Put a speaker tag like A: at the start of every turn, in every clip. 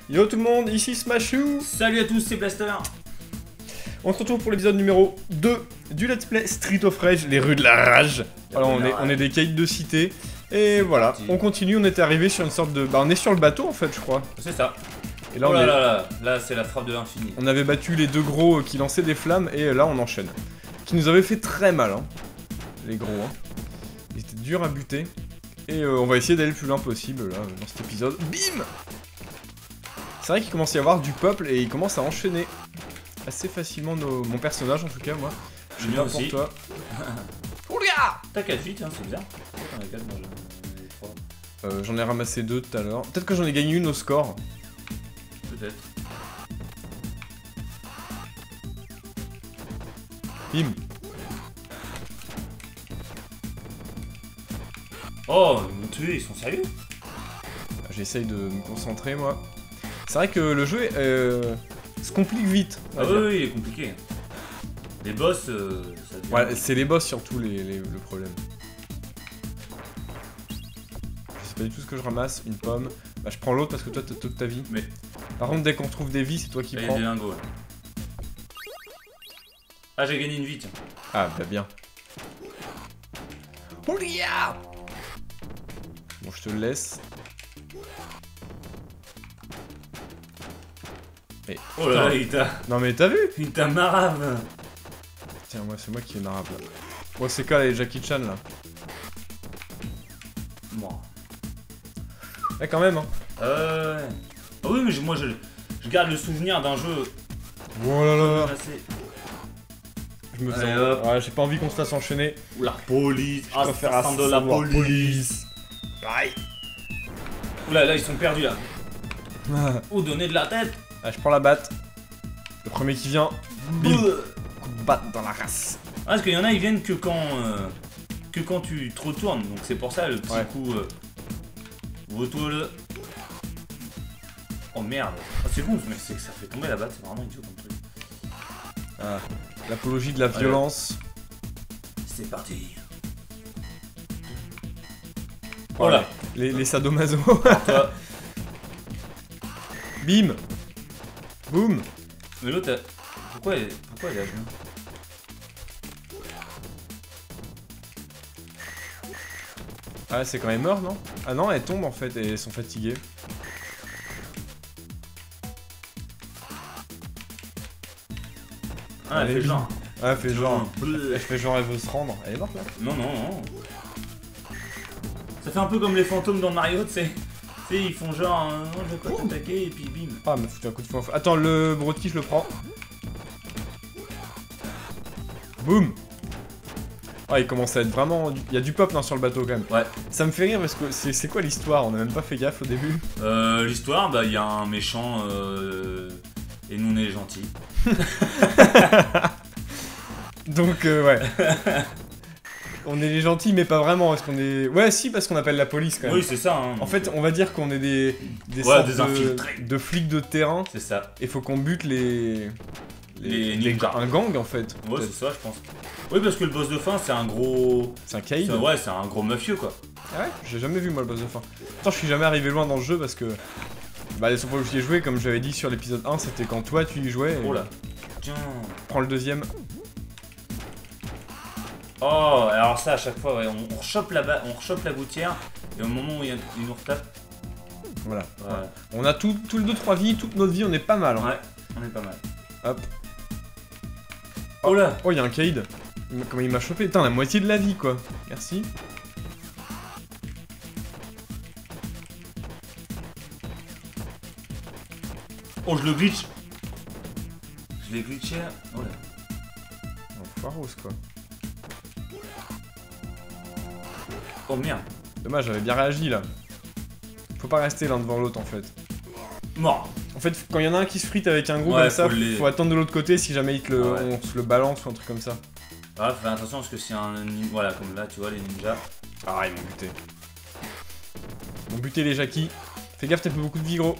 A: Yo tout le monde, ici Smashou.
B: Salut à tous, c'est Blaster.
A: On se retrouve pour l'épisode numéro 2 du Let's Play Street of Rage, les rues de la rage. Alors on est des caïds de cité. Et voilà, on continue, on était arrivé sur une sorte de... Bah on est sur le bateau en fait je crois.
B: C'est ça.
A: Et là,
B: oh là c'est la frappe de l'infini.
A: On avait battu les deux gros qui lançaient des flammes et là on enchaîne. Qui nous avait fait très mal hein. Les gros hein. Ils étaient durs à buter. Et on va essayer d'aller le plus loin possible là dans cet épisode. Bim! C'est vrai qu'il commence à y avoir du peuple et il commence à enchaîner assez facilement mon personnage en tout cas moi. Je suis bien pour toi. Oula!
B: T'as 4 vies, hein, c'est bizarre. Pourquoi t'en as 4, moi j'en ai 3.
A: J'en ai ramassé 2 tout à l'heure. Peut-être que j'en ai gagné une au score.
B: Peut-être.
A: Bim!
B: Oh, ils m'ont tué, ils sont sérieux?
A: J'essaye de me concentrer moi. C'est vrai que le jeu se complique vite.
B: Ah oui, il est compliqué. Les boss, ça devient...
A: Ouais, c'est les boss surtout le problème. Je sais pas du tout ce que je ramasse, une pomme. Bah je prends l'autre parce que toi t'as toute ta vie.
B: Mais...
A: Par contre dès qu'on retrouve des vies c'est toi qui
B: là,
A: prends.
B: il y a des lingos, là. Ah j'ai gagné une vie tiens.
A: Ah bah bien. Olia! Bon je te le laisse. Mais,
B: oh là là, il t'a...
A: Non mais t'as vu?
B: Il t'a marave.
A: Tiens moi c'est moi qui est marable là. Bon c'est quoi les Jackie Chan là?
B: Bon.
A: Ouais quand même hein.
B: Ah oui mais moi je garde le souvenir d'un jeu.
A: Oh là là.
B: Assez...
A: Je me
B: Allez,
A: fais...
B: hop.
A: Ouais j'ai pas envie qu'on se fasse enchaîner.
B: Ou la police.
A: Je préfère
B: ça sent de la police.
A: Aïe.
B: Oula là ils sont perdus là. Ou donner de la tête.
A: Ah, je prends la batte. Le premier qui vient. Bim. Coup de batte dans la race.
B: Ah, parce qu'il y en a ils viennent que quand tu te retournes. Donc c'est pour ça le petit coup. Retourne. Oh merde. Oh, c'est bon, mais c'est que ça fait tomber la batte, c'est vraiment idiot comme truc.
A: Ah, l'apologie de la violence.
B: C'est parti.
A: Voilà. Les sadomaso.
B: Toi.
A: Bim. Boum.
B: Mais l'autre, pourquoi elle est à genoux?
A: Ah, c'est quand même mort, non? Ah non, elles tombent en fait et elles sont fatiguées.
B: Ah, elle fait genre.
A: Ah, elle fait genre. Elle fait genre, elle veut se rendre. Elle est morte là?
B: Non, non, non. Ça fait un peu comme les fantômes dans Mario, tu sais. Tu sais, ils font genre, je vais pas t'attaquer et puis bim.
A: Ah, elle m'a foutu un coup de fouet. Attends, le broadkey, je le prends. Boum. Ah, il commence à être vraiment... Il y a du pop sur le bateau quand même.
B: Ouais.
A: Ça me fait rire parce que c'est quoi l'histoire? On a même pas fait gaffe au début.
B: L'histoire, bah il y a un méchant et nous on est les gentils.
A: Donc ouais. On est les gentils mais pas vraiment parce qu'on est... Ouais si parce qu'on appelle la police quand même.
B: Oui c'est ça hein.
A: En fait on va dire qu'on est des
B: sortes
A: infiltrés. De flics de terrain.
B: C'est ça.
A: Et faut qu'on bute les un gang en fait.
B: Ouais c'est ça je pense. Oui parce que le boss de fin c'est un gros...
A: C'est un caïd.
B: Ouais c'est un gros mafieux quoi.
A: Ah ouais? J'ai jamais vu moi le boss de fin. Pourtant je suis jamais arrivé loin dans le jeu parce que... Bah les fois où j'y ai joué comme j'avais dit sur l'épisode 1 c'était quand toi tu y jouais.
B: Oh là. Tiens.
A: Prends le deuxième.
B: Oh alors ça à chaque fois ouais, on rechoppe la gouttière et au moment où il nous retape.
A: Voilà.
B: Ouais.
A: On a tout le 2-3 vies, toute notre vie on est pas mal. Hein.
B: Ouais on est pas mal.
A: Hop.
B: Oh là.
A: Oh il y a un caïd. Comment il m'a chopé? Putain la moitié de la vie quoi. Merci.
B: Oh je le glitch. Je l'ai glitché. Oh là.
A: Oh, foireuse quoi.
B: Oh merde.
A: Dommage j'avais bien réagi là. Faut pas rester l'un devant l'autre en fait.
B: Mort.
A: En fait quand il y en a un qui se frite avec un groupe
B: Ouais,
A: comme ça,
B: faut
A: faut attendre de l'autre côté si jamais on se le balance ou un truc comme ça.
B: Ah fais attention parce que c'est un... Voilà comme là tu vois les ninjas.
A: Ah ils m'ont buté. Ils m'ont buté les Jackie. Fais gaffe t'as plus beaucoup de vie gros.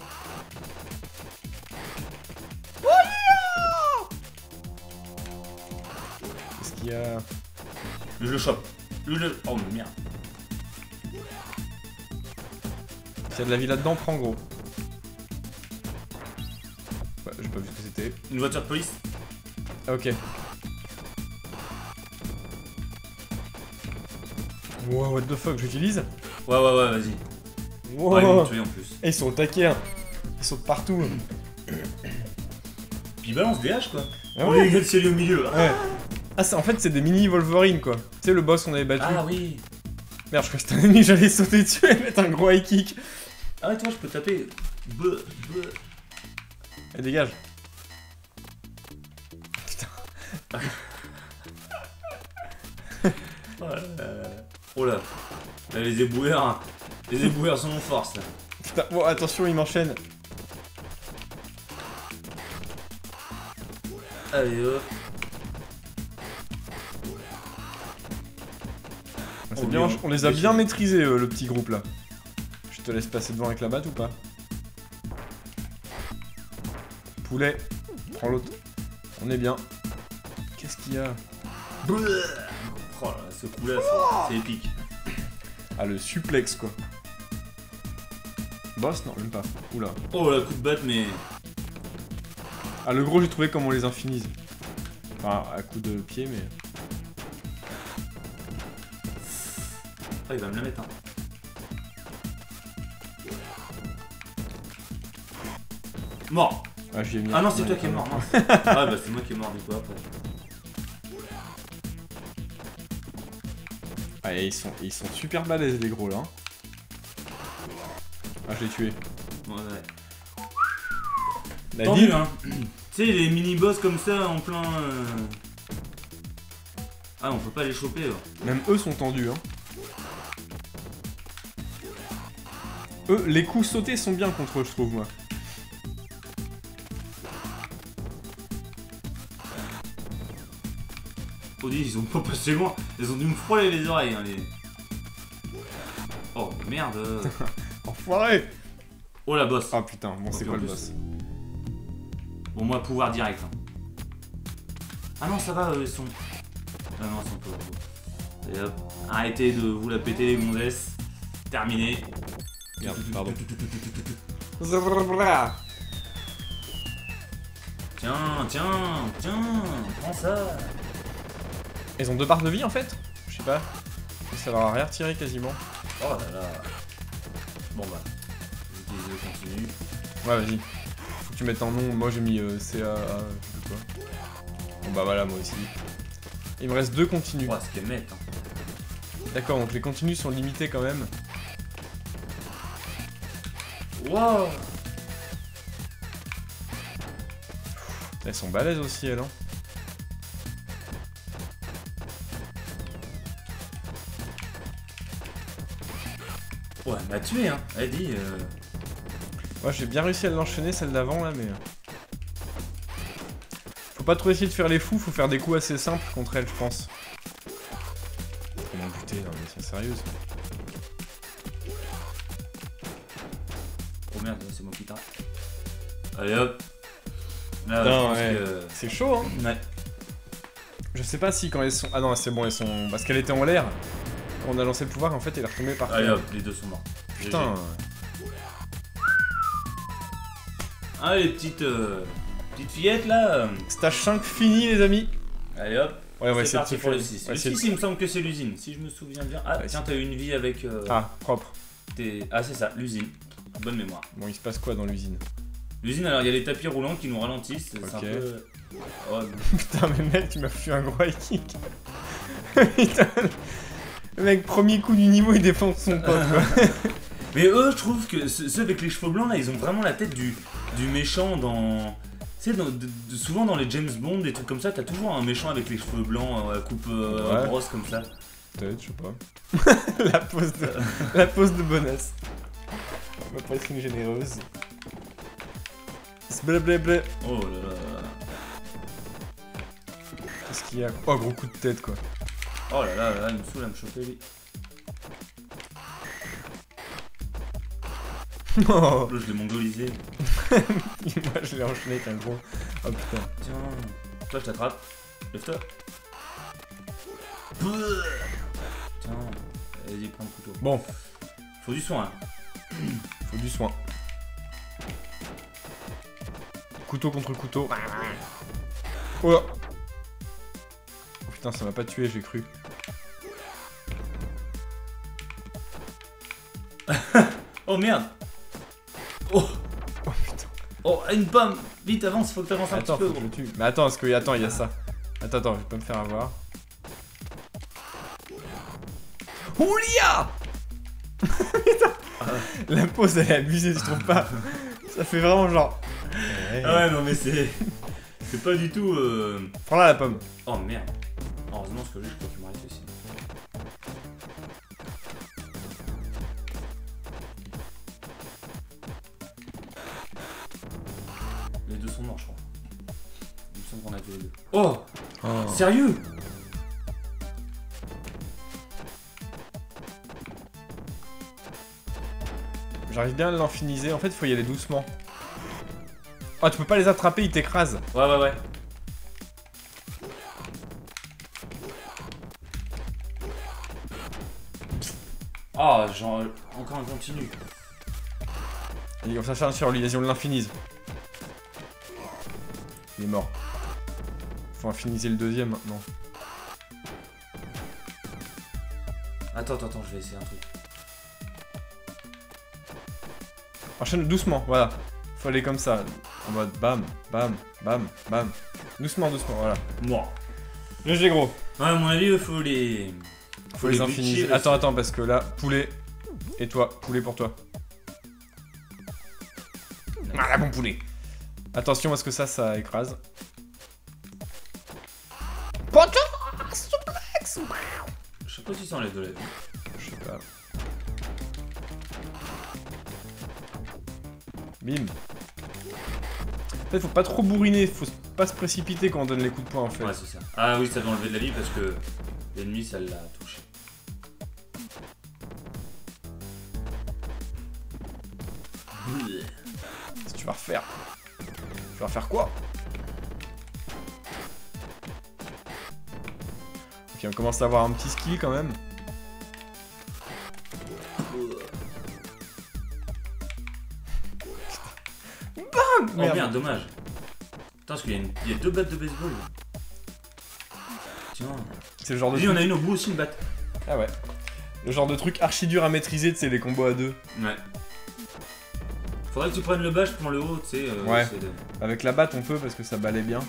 A: Qu'est-ce qu'il y a?
B: Je le chope. Oh merde.
A: S'il y a de la vie là-dedans, prends gros. j'ai pas vu ce que c'était.
B: Une voiture de police.
A: Ah, ok. Wow, what the fuck, j'utilise?
B: Ouais, vas-y.
A: Wow.
B: Ouais, ils m'ont tué en plus.
A: Et ils sont au taquet, hein. Ils sautent partout.
B: Puis ils balancent des haches quoi.
A: Ah
B: Oh
A: ouais.
B: les gars de ciel au milieu.
A: Ouais. Ah, en fait, c'est des mini Wolverine quoi. Tu sais, le boss qu'on avait battu.
B: Ah oui.
A: Merde, je crois que c'était un ennemi, j'allais sauter dessus et mettre un gros high kick.
B: Ah ouais, toi je peux taper. Bleu.
A: Et dégage. Putain.
B: Oh là. Là, les éboueurs sont en force là.
A: Putain, bon, attention, il m'enchaîne.
B: Allez hop.
A: C'est bien, on les a bien maîtrisés, le petit groupe là. Je te laisse passer devant avec la batte ou pas? Poulet. Prends l'autre. On est bien. Qu'est-ce qu'il y a?
B: Oh là, ce coup là, c'est épique.
A: Ah, le suplex quoi. Boss? Non, même pas. Oula.
B: Oh là, coup de batte, mais.
A: Ah, le gros, j'ai trouvé comment on les infinise. Enfin, à coup de pied, mais.
B: Ah, il va me la mettre, hein. Mort.
A: Ah, j'y ai mis.
B: Ah non, c'est toi qui es mort, mince. Ah bah c'est moi qui est mort du coup après.
A: Ah, et ils sont super balèzes les gros là. Hein. Ah, je l'ai tué.
B: Ouais.
A: Nadine,
B: Tendu, hein. Tu sais, les mini-boss comme ça en plein. Ah, on peut pas les choper.
A: même eux sont tendus. Hein. Eux, les coups sautés sont bien contre eux, je trouve, moi.
B: Audi, ils ont pas passé loin. Ils ont dû me frôler les oreilles. Hein, les... Oh merde.
A: Enfoiré!
B: Oh la boss.
A: Ah putain, bon, c'est
B: Ok,
A: quoi
B: en
A: le
B: plus.
A: boss?
B: Bon, moi, pouvoir direct. Hein. Ah non, ça va, ils sont. Ah non, ils sont pas. Et hop. Arrêtez de vous la péter, les gonzesses. Terminé.
A: Merde, pardon.
B: Tiens, prends ça.
A: Ils ont 2 barres de vie en fait? Je sais pas. Ça leur a rien retiré quasiment.
B: Oh là là. Bon bah. J'utilise le continu.
A: Ouais, vas-y. Faut que tu mettes un nom. Moi j'ai mis CA, je sais plus quoi. Bon bah voilà, moi aussi. Il me reste 2 continus.
B: Oh, ce qu'elle met. Hein.
A: D'accord, donc les continus sont limités quand même.
B: Wow.
A: Elles sont balèzes aussi, elles. Hein.
B: Ouais, elle m'a tué, hein. Elle dit.
A: Moi j'ai bien réussi à l'enchaîner, celle d'avant là, mais. Faut pas trop essayer de faire les fous, faut faire des coups assez simples contre elle, je pense. Comment buter, non mais c'est sérieuse.
B: Oh merde, c'est moi qui tape. Allez hop. Là,
A: Putain,
B: je pense
A: ouais.
B: que.
A: C'est chaud, hein.
B: Ouais.
A: Je sais pas si quand elles sont. Ah non, c'est bon, elles sont. Parce qu'elle était en l'air. Quand on a lancé le pouvoir, en fait, elle est retombée par
B: Allez
A: terre.
B: hop, les deux sont morts.
A: Putain.
B: Ah, les petites fillettes là.
A: Stage 5 fini, les amis.
B: Allez hop.
A: Ouais, ouais,
B: c'est
A: c'est
B: parti pour le 6.
A: Ouais,
B: Le
A: c'est
B: 6, il me semble que c'est l'usine, si je me souviens bien. Ah,
A: Ouais,
B: tiens, t'as eu une vie avec.
A: Ah, propre.
B: Ah, c'est ça, l'usine. Bonne mémoire.
A: Bon, il se passe quoi dans l'usine?
B: L'usine, alors il y a les tapis roulants qui nous ralentissent. C'est un
A: Ok.
B: peu. Oh,
A: Putain, mais mec, tu m'as foutu un gros high kick. Putain. Le mec, premier coup du niveau, il défend son pote, quoi.
B: mais eux, je trouve que ceux avec les cheveux blancs là, ils ont vraiment la tête du méchant dans. Tu sais, souvent dans les James Bond, des trucs comme ça, t'as toujours un méchant avec les cheveux blancs, à coupe
A: Ouais.
B: brosse comme ça.
A: Peut-être, je sais pas. la pose de bonasse. Ma poitrine généreuse. Blablabla.
B: Oh là là.
A: Qu'est-ce qu'il y a? Oh, gros coup de tête, quoi.
B: Oh là là, il me saoule à me choper lui.
A: Oh.
B: Là, je l'ai mongolisé.
A: Moi, je l'ai enchaîné avec un gros. Oh putain.
B: Tiens, toi je t'attrape. Lève-toi. Tiens, vas-y, prends le couteau.
A: Bon,
B: Faut du soin. Hein.
A: faut du soin. Couteau contre couteau. Oh là. Oh putain, ça m'a pas tué, j'ai cru.
B: Oh merde. Oh.
A: Oh putain.
B: Oh, une pomme. Vite, avance, faut que t'avances un
A: Attends,
B: petit peu,
A: faut que je
B: gros.
A: le tue. Mais attends, parce que attends, il y a ça. Attends, je vais pas me faire avoir. Oulia. Putain. La pause elle est abusée, tu trouves pas? Ça fait vraiment genre.
B: Ah ouais, non mais c'est... C'est pas du tout...
A: Prends-la la pomme.
B: Oh merde. Heureusement, ce que je crois qu'il m'arrête aussi. Les deux sont morts, je crois. Il me semble qu'on a fait les deux. Oh,
A: Oh.
B: sérieux?
A: J'arrive bien à l'infiniser. En fait, faut y aller doucement. Oh, tu peux pas les attraper, ils t'écrasent.
B: Ouais. Oh, genre... Encore un continu.
A: Et on s'acharne sur lui, vas-y, on l'infinise. Il est mort. Faut infiniser le deuxième maintenant.
B: Attends, je vais essayer un truc.
A: Enchaîne doucement, voilà. Faut aller comme ça. En mode bam, bam, bam, bam. Doucement, voilà.
B: Moi.
A: GG gros.
B: Ouais, à mon avis, il faut les...
A: Faut les infiniser.
B: glitcher,
A: Attends, parce que là, poulet. Et toi, poulet pour toi. Ah, la bon poulet. Attention parce que ça écrase. Potin suplex.
B: Je sais pas si ça enlève de la vie.
A: Je sais pas. Bim. En fait, faut pas trop bourriner, faut pas se précipiter quand on donne les coups de poing en fait.
B: Ouais, c'est ça. Ah oui, ça doit enlever de la vie parce que l'ennemi, ça l'a touché.
A: Si tu vas refaire. Tu vas refaire quoi? Ok, on commence à avoir un petit skill quand même.
B: Oh merde, dommage. Attends, parce qu'il y a deux battes de baseball. Tiens.
A: C'est le genre de
B: Lui,
A: truc...
B: on a une au bout aussi, une batte.
A: Ah ouais. Le genre de truc archi dur à maîtriser, tu sais, les combos à deux.
B: Ouais. Faudrait que tu prennes le bas, je prends le haut, tu sais.
A: Ouais. Avec la batte, on peut parce que ça balait bien.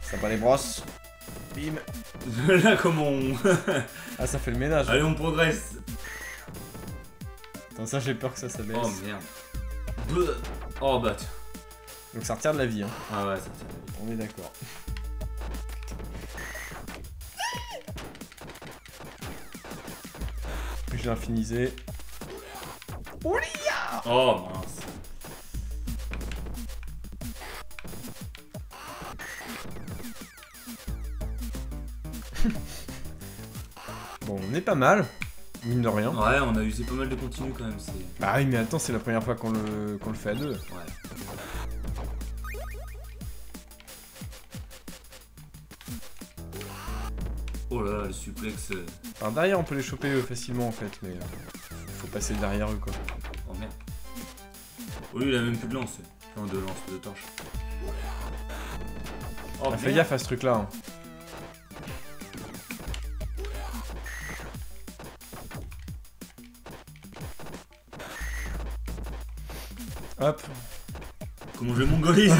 A: Ça bat les brosses. Bim.
B: Là, comment on...
A: Ah, ça fait le ménage.
B: Allez, on progresse.
A: Attends, ça, j'ai peur que ça baisse.
B: Oh merde. Bleu. Oh bah.
A: Donc ça retire de la vie, hein.
B: Ah ouais, ça tient la vie.
A: On est d'accord. Je l'ai infinisé. Oulia.
B: Oh mince.
A: Bon, on est pas mal. Mine de rien.
B: Ouais, on a usé pas mal de continu quand même.
A: Bah oui, mais attends, c'est la première fois qu'on le fait à deux.
B: Ouais. Oh là là, le suplex.
A: Alors derrière, on peut les choper facilement en fait, mais faut passer derrière eux quoi.
B: Oh merde. Oh lui, il a même plus de lance. Enfin, de lance, de torche. Oh,
A: Fais gaffe à ce truc là. Hein. Hop.
B: Comment je mongolise.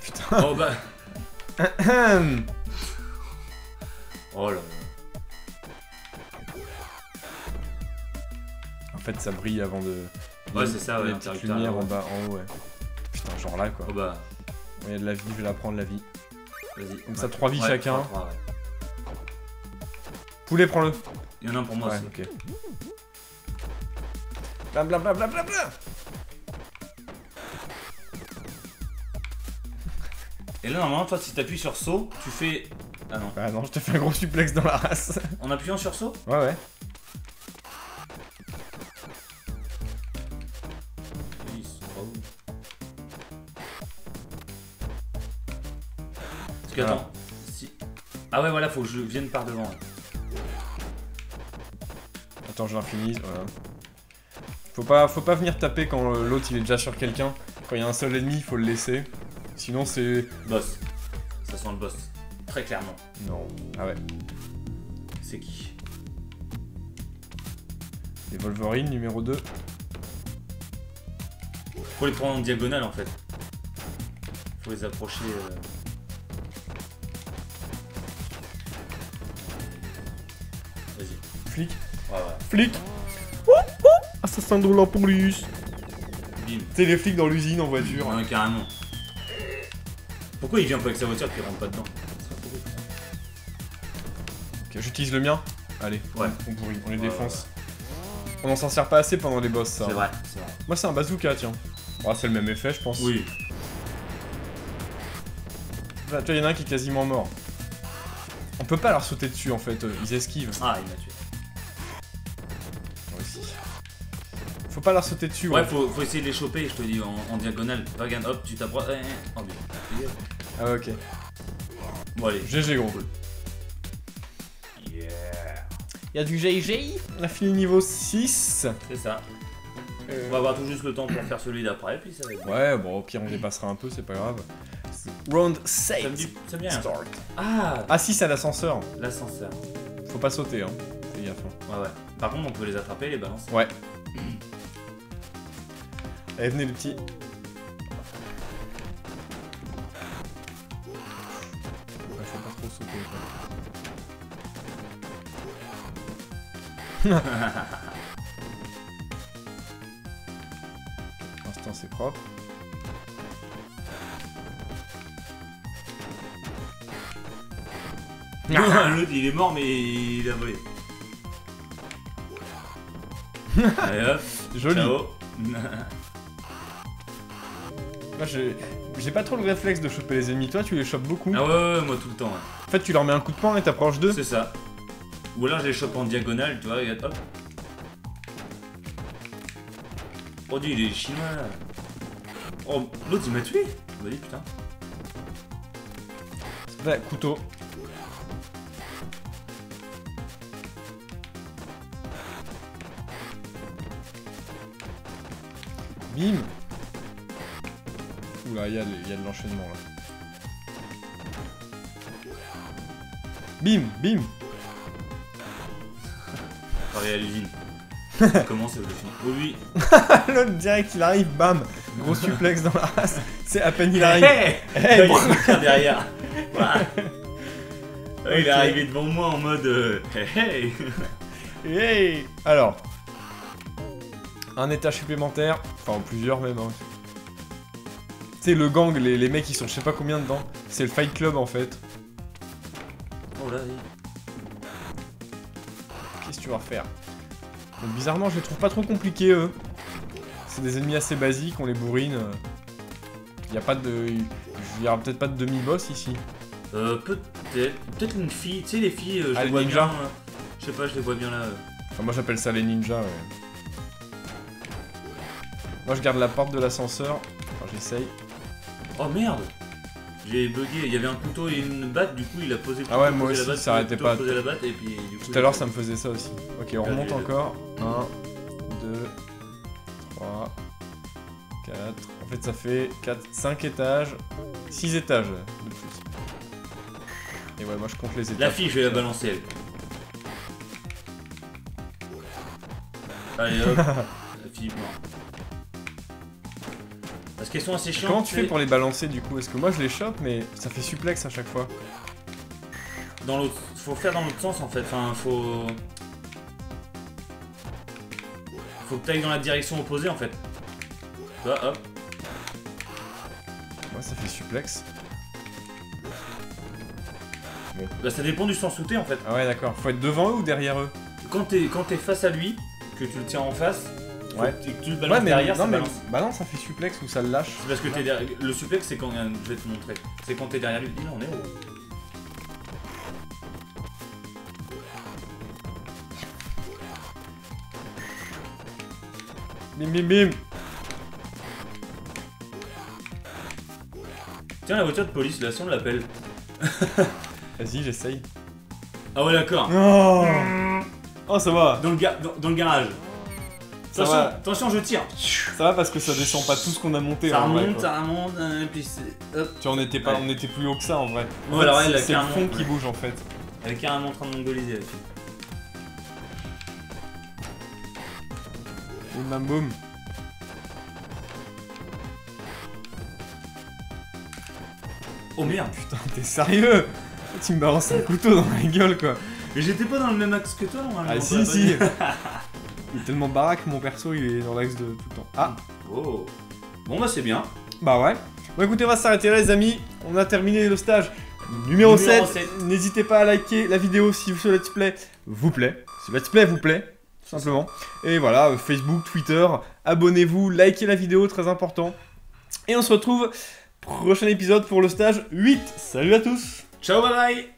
A: Putain.
B: Oh bah. Oh là là.
A: En fait, ça brille avant de.
B: Ouais, c'est ça, ouais.
A: Il y a une petite lumière en bas, en haut, ouais. Putain, genre là quoi.
B: Oh bah.
A: Il y a de la vie, je vais la prendre la vie.
B: Vas-y.
A: Comme ça, 3 vies chacun.
B: 3, ouais.
A: Poulet, prends-le.
B: Il y en a un pour moi
A: Ouais,
B: aussi.
A: ok. Blam blam blam blam blam blam.
B: Et là, normalement, toi, si t'appuies sur saut, tu fais. Ah non.
A: Ah non, je te fais un gros suplex dans la race.
B: En appuyant sur saut?
A: Ouais, ouais.
B: Ils sont pas où? Parce que, attends. Si... Ah ouais, voilà, faut que je vienne par devant. Là.
A: Attends, je l'infinise, voilà. Faut pas venir taper quand l'autre il est déjà sur quelqu'un. Quand il y a un seul ennemi, il faut le laisser. Sinon c'est...
B: Boss. Ça sent le boss. Très clairement.
A: Non. Ah ouais.
B: C'est qui?
A: Les Wolverine numéro 2.
B: Faut les prendre en diagonale en fait. Faut les approcher. Vas-y.
A: Flic.
B: Ouais.
A: Flic. Assassin de la police.
B: Bim.
A: C'est les flics dans l'usine en voiture.
B: Ouais, carrément. Pourquoi il vient pas avec sa voiture et qu'il rentre pas dedans?
A: Ok, j'utilise le mien. Allez,
B: Ouais.
A: on les défonce. On n'en s'en sert pas assez pendant les boss, ça.
B: C'est vrai, c'est vrai.
A: Moi, c'est un bazooka, tiens. Oh, c'est le même effet, je pense.
B: Oui.
A: Là, tu vois, il y en a un qui est quasiment mort. On peut pas leur sauter dessus, en fait. Ils esquivent.
B: Ah, il m'a tué.
A: Moi aussi. Faut pas leur sauter dessus,
B: Ouais, faut essayer de les choper, je te dis, en diagonale. Regarde, hop, tu t'approches. Oh, bien.
A: Ah, ok.
B: Bon, allez.
A: GG, gros.
B: Cool. Yeah.
A: Il y a du GG. On a fini niveau 6.
B: C'est ça. On va avoir tout juste le temps pour faire celui d'après, puis ça va être...
A: Ouais, bon, au pire, on dépassera un peu, c'est pas grave. Round 7.
B: Ça me dit rien.
A: Start.
B: Ah,
A: Ah, si, c'est à l'ascenseur.
B: l'ascenseur.
A: Faut pas sauter, hein. Fais gaffe. Hein.
B: Ouais. Par contre, on peut les attraper, les balancer.
A: Ouais. Allez, venez, les petits. Ouais, faut pas trop sauter, quoi. Pour l'instant, c'est propre.
B: L'autre, il est mort, mais il a volé. Allez hop.
A: Joli.
B: Ciao.
A: Moi, j'ai pas trop le réflexe de choper les ennemis. Toi, tu les chopes beaucoup.
B: Ah ouais, moi tout le temps. Ouais.
A: En fait, tu leur mets un coup de poing et t'approches d'eux.
B: C'est ça. Ou alors je les chope en diagonale, tu vois, regarde, hop. Oh Dieu, il est chinois là. Oh, l'autre il m'a tué. Vas-y, putain.
A: Ouais, couteau. Bim. Oula, il y a de l'enchaînement là. Bim, bim.
B: Pareil à l'usine. Comment c'est le film? Oui, oui.
A: L'autre direct il arrive, bam. Gros suplex dans la race. C'est à peine il arrive.
B: Hey,
A: Hey,
B: il est quelqu'un derrière. Voilà. Il
A: Ok.
B: est arrivé devant moi en mode hey, hey.
A: Hey. Alors. Un étage supplémentaire. Enfin, plusieurs même. Hein. C'est le gang, les mecs ils sont je sais pas combien dedans. C'est le Fight Club en fait.
B: Oh là, oui.
A: Qu'est-ce que tu vas refaire? Donc, bizarrement, je les trouve pas trop compliqués eux. C'est des ennemis assez basiques, on les bourrine. Y a pas de. Y aura peut-être pas de demi-boss ici.
B: Peut-être une fille, tu sais les filles, je
A: Ah,
B: les
A: les
B: vois
A: ninjas.
B: bien. Je sais pas, je les vois bien là.
A: Enfin, moi j'appelle ça les ninjas, ouais. Moi je garde la porte de l'ascenseur. Enfin, j'essaye.
B: Oh merde. J'ai bugué, il y avait un couteau et une batte, du coup il a posé le
A: Ah ouais,
B: couteau,
A: moi
B: posé
A: aussi,
B: la batte,
A: ça arrêtait pas.
B: posé la batte, et puis du coup...
A: Tout à l'heure ça me faisait ça aussi. Ok, on remonte
B: Allez,
A: encore. 1, 2, 3, 4. En fait ça fait 4, 5 étages. 6 étages de plus. Et ouais, moi je compte les étages.
B: La fille, je vais la balancer elle. Allez hop. La fille mort. Parce qu'elles sont assez chiantes.
A: Comment tu fais
B: sais,
A: pour les balancer du coup? Est-ce que moi je les chope mais ça fait suplex à chaque fois?
B: Dans l'autre... Faut faire dans l'autre sens en fait, enfin faut... Faut que t'ailles dans la direction opposée en fait. Tu vois, hop.
A: Moi ça fait suplex.
B: Bah ça dépend du sens où t'es en fait.
A: Ah ouais d'accord, faut être devant eux ou derrière eux?
B: Quand t'es face à lui, que tu le tiens en face,
A: Ouais.
B: et que tu le balances
A: Ouais mais
B: derrière,
A: non,
B: ça
A: mais
B: balance.
A: bah non ça fait suplex ou ça le lâche.
B: C'est parce que t'es derrière... Le suplex c'est quand... Je vais te montrer. C'est quand t'es derrière lui. Dis là, on est où?
A: Bim bim bim.
B: Tiens la voiture de police, là, si on l'appelle.
A: Vas-y j'essaye.
B: Ah ouais d'accord.
A: Oh, oh ça va.
B: Dans le garage.
A: Ça
B: Attention,
A: va.
B: attention, je tire.
A: Ça va parce que ça descend pas tout ce qu'on a monté
B: Ça
A: en vrai,
B: remonte,
A: quoi.
B: ça remonte, puis c'est... Hop.
A: Tu vois,
B: Ouais.
A: on était plus haut que ça en vrai. En
B: Ouais,
A: fait,
B: alors elle,
A: c'est le
B: carrément,
A: fond qui
B: ouais.
A: bouge en fait.
B: Elle est carrément en train de mongoliser là-dessus.
A: Et bam boum.
B: Oh merde.
A: Putain, t'es sérieux? Tu me balances un couteau dans la gueule quoi.
B: Mais j'étais pas dans le même axe que toi normalement.
A: Ah si si. Il est tellement baraque mon perso, il est dans l'axe de tout le temps. Ah.
B: Oh. Bon bah c'est bien.
A: Bah ouais. Bon écoutez, on va s'arrêter là les amis. On a terminé le stage numéro 7.
B: 7.
A: N'hésitez pas à liker la vidéo si ce let's play vous plaît. Si le let's play vous plaît, tout simplement. Et voilà, Facebook, Twitter, abonnez-vous, likez la vidéo, très important. Et on se retrouve prochain épisode pour le stage 8. Salut à tous.
B: Ciao, bye bye.